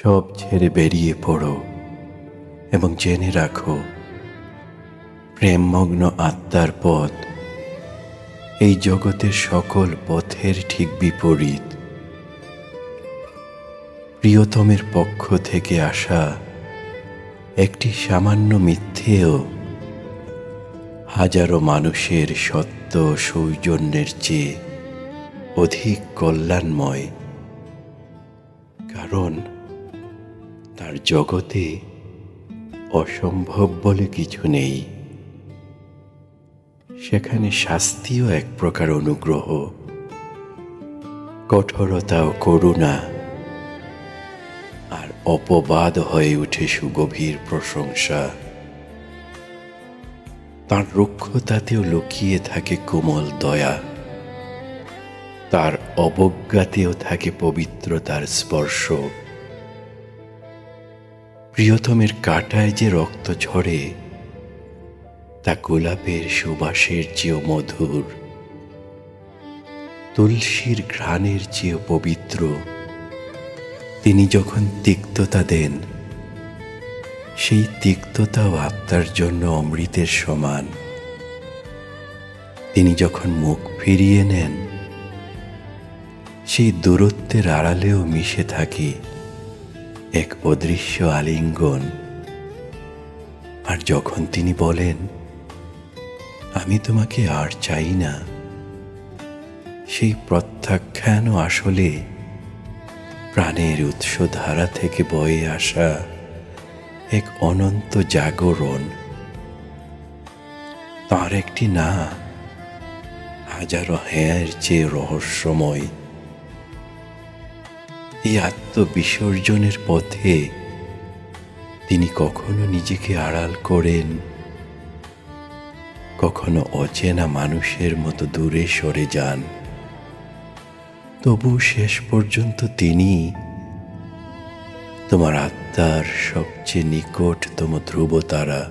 সব ছেড়ে বেরিয়ে পড়ো এবং জেনে রাখো, প্রেমমগ্ন আত্মার পথ এই জগতের সকল পথের ঠিক বিপরীত। প্রিয়তমের পক্ষ থেকে আসা একটি সামান্য মিথ্যেও হাজারো মানুষের সত্য সৌজন্যের চেয়ে অধিক কল্যাণময়, কারণ তার জগতে অসম্ভব বলে কিছু নেই। সেখানে শাস্তিও এক প্রকার অনুগ্রহ, কঠোরতা ও করুণা, আর অপবাদ হয়ে ওঠে সুগভীর প্রশংসা। তার রুক্ষতাতেও লুকিয়ে থাকে কোমল দয়া, তার অবজ্ঞাতেও থাকে পবিত্রতার স্পর্শ। প্রিয়তমের কাঁটায় যে রক্ত ঝরে তা গোলাপের সুবাসের চেয়েও মধুর, তুলসীর ঘ্রাণের চেয়েও পবিত্র। তিনি যখন তিক্ততা দেন, সেই তিক্ততাও আত্মার জন্য অমৃতের সমান। তিনি যখন মুখ ফিরিয়ে নেন, সেই দূরত্বের আড়ালেও মিশে থাকে এক অদৃশ্য আলিঙ্গন। আর যখন তিনি বলেন, আমি তোমাকে আর চাই না, সেই প্রত্যাখ্যানও আসলে প্রাণের উৎসধারা থেকে বয়ে আসা এক অনন্ত জাগরণ। তার একটি না, হাজারো হ্যাঁর চেয়ে রহস্যময়। এই আত্মবিসর্জনের পথে তিনি কখনো নিজেকে আড়াল করেন, কখনো অচেনা মানুষের মতো দূরে সরে যান। তবু শেষ পর্যন্ত তিনি তোমার আত্মার সবচেয়ে নিকটতম ধ্রুবতারা।